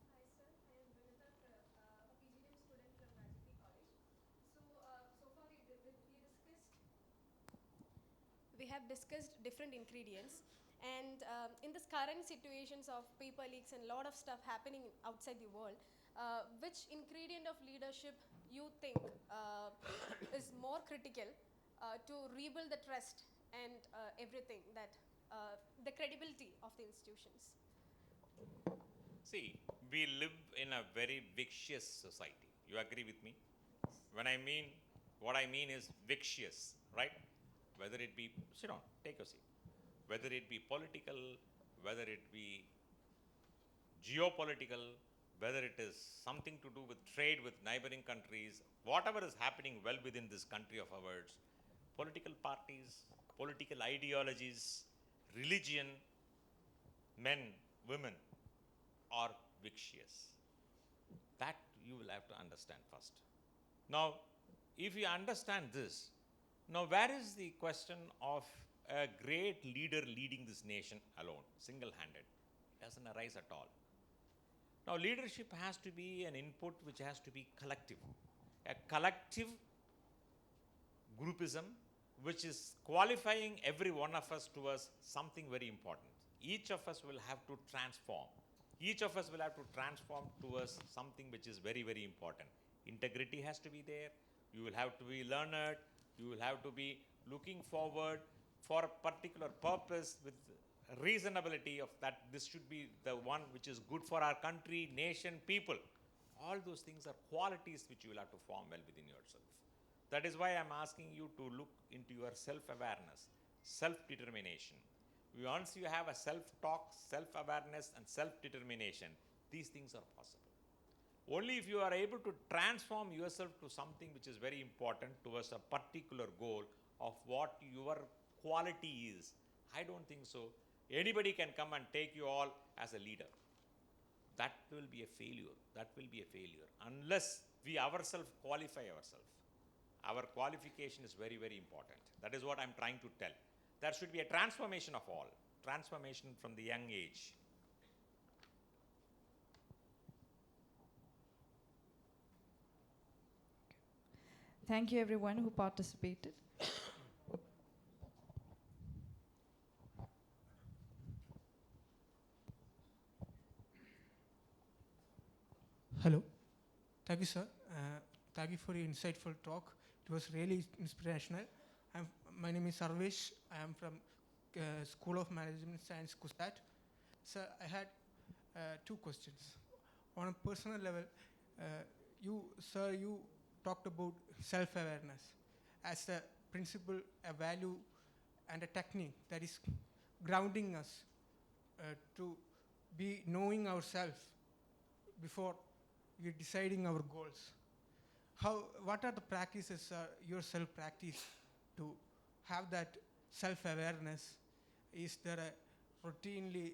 Hi sir, I am Vinita, a PGDM student from Rajati College. So far we have discussed different ingredients, and in this current situations of paper leaks and lot of stuff happening outside the world, which ingredient of leadership you think is more critical to rebuild the trust and everything that the credibility of the institutions? See, we live in a very vicious society. You agree with me? What I mean is vicious, right? Whether it be, sit down, take a seat. Whether it be political, whether it be geopolitical, whether it is something to do with trade with neighboring countries, whatever is happening well within this country of ours, political parties, political ideologies, religion, men, women, are vicious. That you will have to understand first. Now, if you understand this, now where is the question of a great leader leading this nation alone, single-handed? It doesn't arise at all. Now, leadership has to be an input which has to be collective. A collective groupism which is qualifying every one of us towards something very important. Each of us will have to transform. Each of us will have to transform towards something which is very, very important. Integrity has to be there. You will have to be learned. You will have to be looking forward for a particular purpose with reasonability of that this should be the one which is good for our country, nation, people. All those things are qualities which you will have to form well within yourself. That is why I am asking you to look into your self-awareness, self-determination. Once you have a self-talk, self-awareness and self-determination, these things are possible. Only if you are able to transform yourself to something which is very important towards a particular goal of what your quality is. I don't think so. Anybody can come and take you all as a leader. That will be a failure. That will be a failure unless we ourselves qualify ourselves. Our qualification is very, very important. That is what I'm trying to tell. There should be a transformation of all. Transformation from the young age. Thank you everyone who participated. Hello. Thank you, sir. Thank you for your insightful talk. It was really inspirational. My name is Sarvesh. I am from School of Management Science, Kusat. Sir, I had two questions. On a personal level, you talked about self-awareness as a principle, a value, and a technique that is grounding us to be knowing ourselves before we're deciding our goals. What are the practices yourself practice to have that self-awareness? Is there a routinely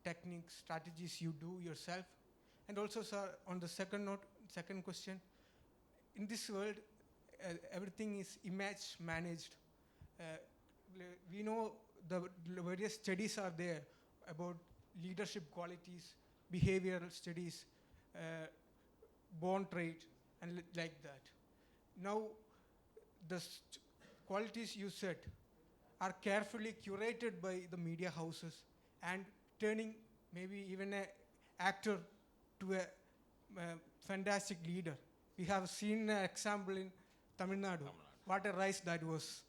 techniques, strategies you do yourself? And also, sir, on the second question, in this world, everything is image managed. We know the various studies are there about leadership qualities, behavioral studies, born trait, and like that. Now, the qualities you said are carefully curated by the media houses and turning maybe even an actor to a fantastic leader. We have seen an example in Tamil Nadu. What a rise that was.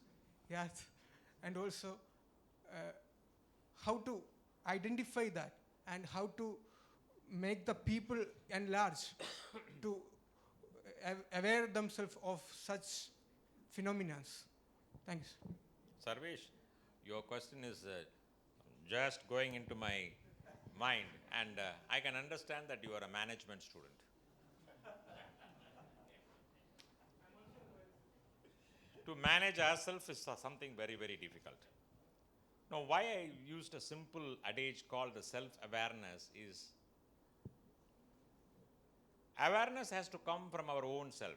Yes. And also, how to identify that and how to make the people at large to aware themselves of such phenomena. Thanks. Sarvesh, your question is just going into my mind, and I can understand that you are a management student. To manage ourselves is something very, very difficult. Now, why I used a simple adage called the self-awareness is, awareness has to come from our own self,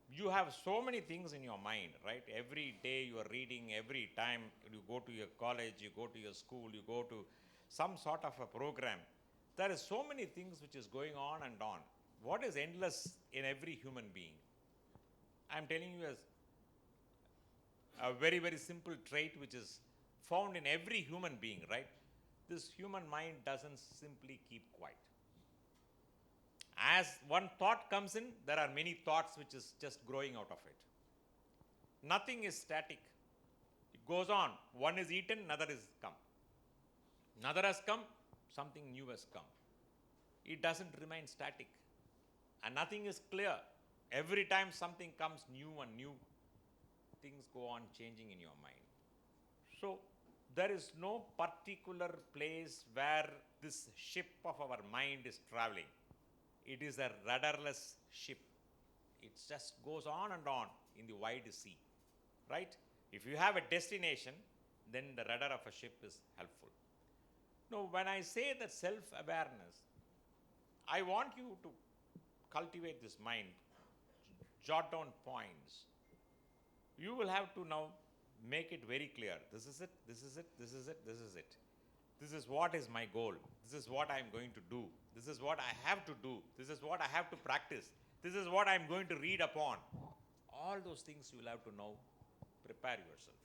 You have so many things in your mind, right? Every day you are reading, every time you go to your college, you go to your school, you go to some sort of a program. There is so many things which is going on and on. What is endless in every human being? I am telling you a very, very simple trait which is found in every human being, right? This human mind doesn't simply keep quiet. As one thought comes in, there are many thoughts which is just growing out of it. Nothing is static. It goes on. One is eaten, another is come. Another has come, something new has come. It doesn't remain static. And nothing is clear. Every time something comes new and new, things go on changing in your mind. So, there is no particular place where this ship of our mind is traveling. It is a rudderless ship. It just goes on and on in the wide sea, right? If you have a destination, then the rudder of a ship is helpful. Now, when I say that self-awareness, I want you to cultivate this mind, jot down points. You will have to now make it very clear. This is it, this is it, this is it, this is it. This is what is my goal. This is what I am going to do. This is what I have to do. This is what I have to practice. This is what I am going to read upon. All those things you will have to now prepare yourself.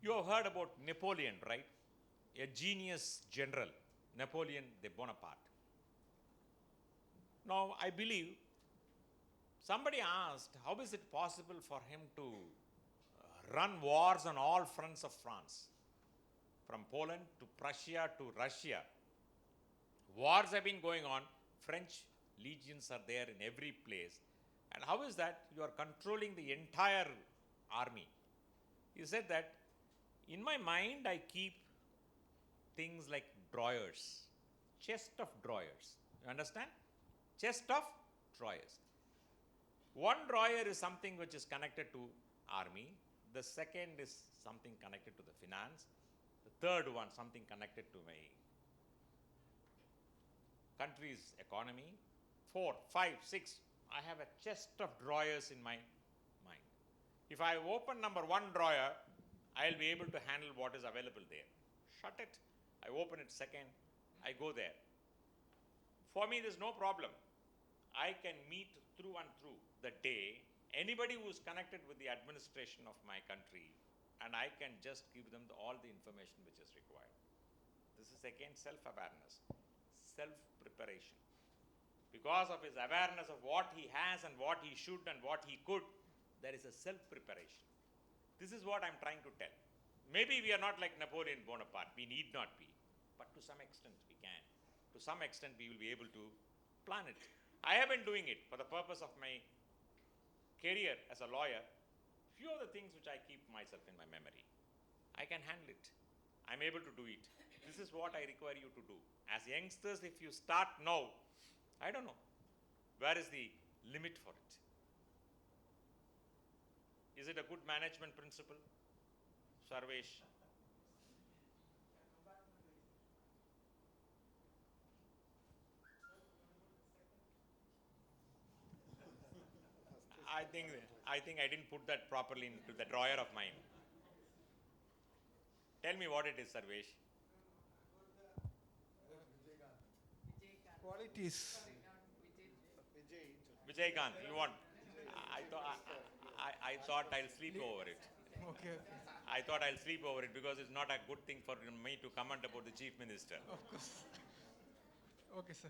You have heard about Napoleon, right? A genius general, Napoleon Bonaparte. Now, I believe somebody asked, how is it possible for him to run wars on all fronts of France? From Poland to Prussia to Russia. Wars have been going on. French legions are there in every place. And how is that? You are controlling the entire army. He said that, in my mind, I keep things like drawers, chest of drawers. You understand? Chest of drawers. One drawer is something which is connected to army. The second is something connected to the finance. The third one, something connected to my country's economy. 4, 5, 6. I have a chest of drawers in my mind. If I open number 1 drawer, I'll be able to handle what is available there. Shut it. I open it second. I go there. For me, there's no problem. I can meet through and through the day anybody who is connected with the administration of my country, and I can just give them all the information which is required. This is again self-awareness, self-preparation. Because of his awareness of what he has and what he should and what he could, there is a self-preparation. This is what I'm trying to tell. Maybe we are not like Napoleon Bonaparte, we need not be, but to some extent we can. To some extent we will be able to plan it. I have been doing it for the purpose of my career as a lawyer. Few of the things which I keep myself in my memory, I can handle it. I'm able to do it. This is what I require you to do. As youngsters, if you start now, I don't know, where is the limit for it? Is it a good management principle? Sarvesh? I think I didn't put that properly into the drawer of mine. Tell me what it is, Sarvesh. Qualities. Vijaykanth, you want? I thought I'll sleep over it. Okay. I thought I'll sleep over it because it's not a good thing for me to comment about the Chief Minister. Of course. Okay, sir.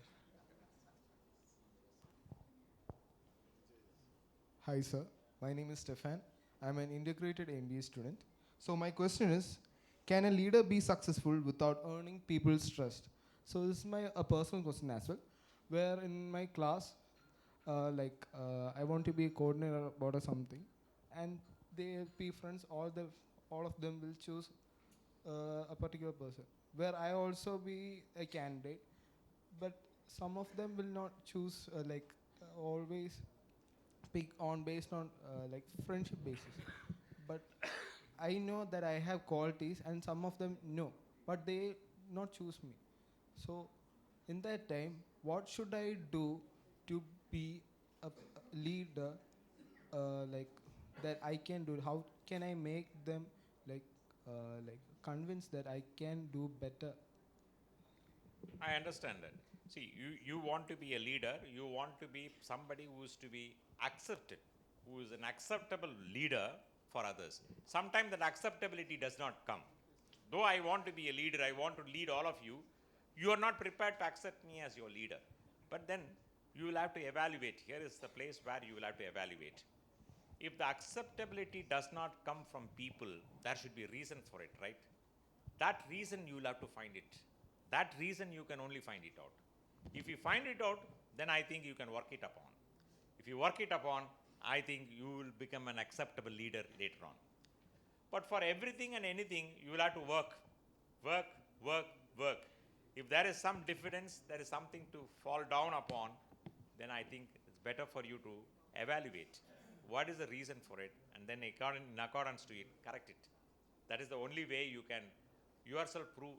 Hi sir, my name is Stefan. I'm an integrated MBA student. So my question is, can a leader be successful without earning people's trust? So this is a personal question as well, where in my class, I want to be a coordinator about something, and they'll be friends. All of them will choose a particular person, where I also be a candidate, but some of them will not choose always pick on based on friendship basis. But I know that I have qualities, and some of them know, but they not choose me. So in that time, what should I do to be a leader that I can do? How can I make them convinced that I can do better? I understand that. See, you want to be a leader, you want to be somebody who is to be accepted, who is an acceptable leader for others. Sometimes that acceptability does not come. Though I want to be a leader, I want to lead all of you, you are not prepared to accept me as your leader. But then you will have to evaluate. Here is the place where you will have to evaluate. If the acceptability does not come from people, there should be a reason for it, right? That reason you will have to find it. That reason you can only find it out. If you find it out, then I think you can work it upon. If you work it upon, I think you will become an acceptable leader later on. But for everything and anything, you will have to work. Work, work, work. If there is some difference, there is something to fall down upon, then I think it's better for you to evaluate what is the reason for it, and then in accordance to it, correct it. That is the only way you can yourself prove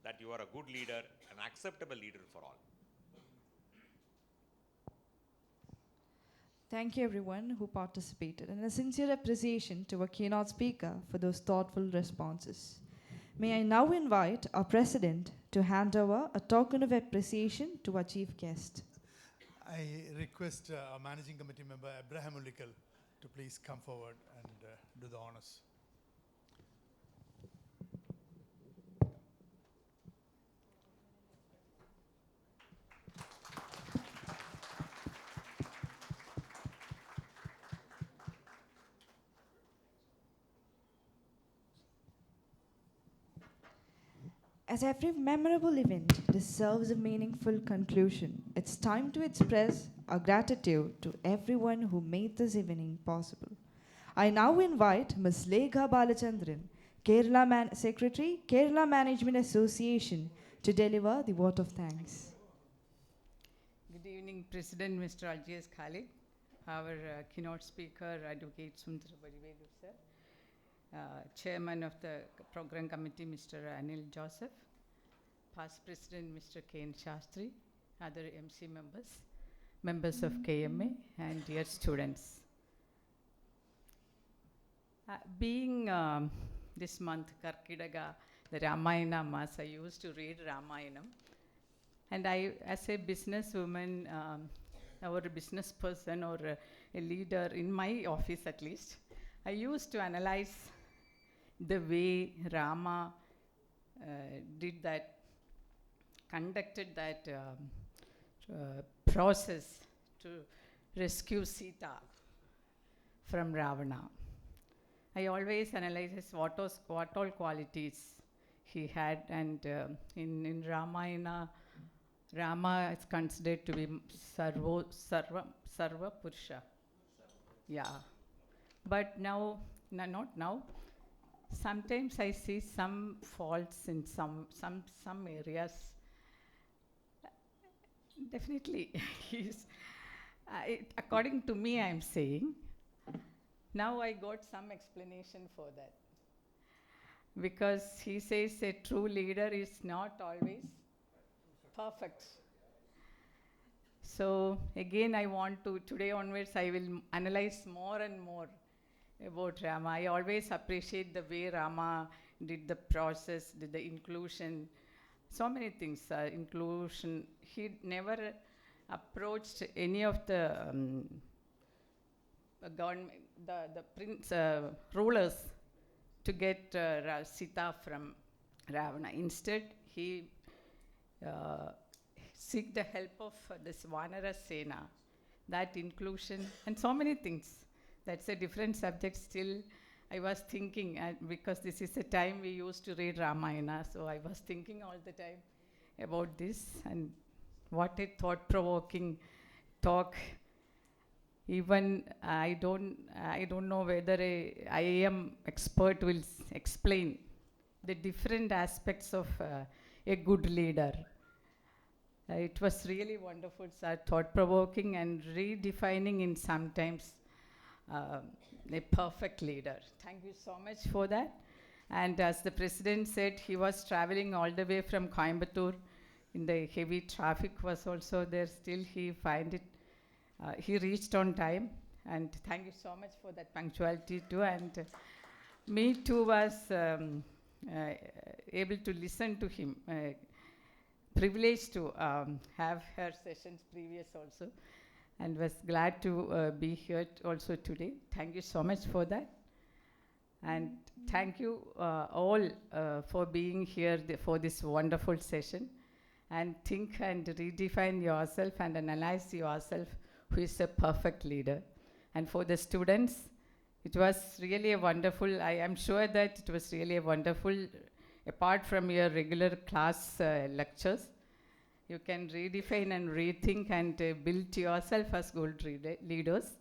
that you are a good leader, an acceptable leader for all. Thank you everyone who participated, and a sincere appreciation to our keynote speaker for those thoughtful responses. May I now invite our president to hand over a token of appreciation to our chief guest. I request our managing committee member Abraham Ulikal to please come forward and do the honors. As every memorable event deserves a meaningful conclusion, it's time to express our gratitude to everyone who made this evening possible. I now invite Ms. Legha Balachandran, Secretary, Kerala Management Association, to deliver the vote of thanks. Good evening, President Mr. Algiers Khalid, our keynote speaker, Advocate Sundaravadivelu, sir, Chairman of the Program Committee, Mr. Anil Joseph, Past President Mr. K.N. Shastri, other MC members, members of KMA, and dear students. Being this month, Karkidaga, the Ramayana Mass, I used to read Ramayanam. And I, as a businesswoman, or a business person, or a leader in my office at least, I used to analyze the way Rama conducted that process to rescue Sita from Ravana. I always analyze what all qualities he had, and in Ramayana, Rama is considered to be Sarva Purusha. Yeah. But now, not now. Sometimes I see some faults in some areas. Definitely, according to me, I'm saying. Now I got some explanation for that. Because he says a true leader is not always perfect. So again, I want to, today onwards, I will analyze more and more about Rama. I always appreciate the way Rama did the process, did the inclusion, so many things, inclusion. He never approached any of the government, the rulers to get Sita from Ravana. Instead, he seek the help of this Vanara Sena, that inclusion, and so many things. That's a different subject still. I was thinking, because this is a time we used to read Ramayana, so I was thinking all the time about this, and what a thought-provoking talk. Even I don't know whether a IAM expert will explain the different aspects of a good leader. It was really wonderful, sir, thought-provoking and redefining in sometimes a perfect leader. Thank you so much for that. And as the President said, he was traveling all the way from Coimbatore. In the heavy traffic was also there. Still, he reached on time. And thank you so much for that punctuality too. And me too was able to listen to him. Privileged to have her sessions previous also, and was glad to be here also today. Thank you so much for that. And thank you all for being here for this wonderful session. And think and redefine yourself and analyze yourself who is a perfect leader. And for the students, it was really a wonderful, I am sure that it was really a wonderful, apart from your regular class lectures, you can redefine and rethink and build yourself as good leaders,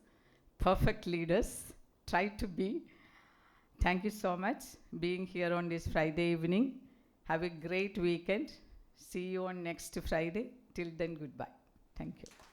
perfect leaders. Try to be. Thank you so much being here on this Friday evening. Have a great weekend. See you on next Friday. Till then, goodbye. Thank you.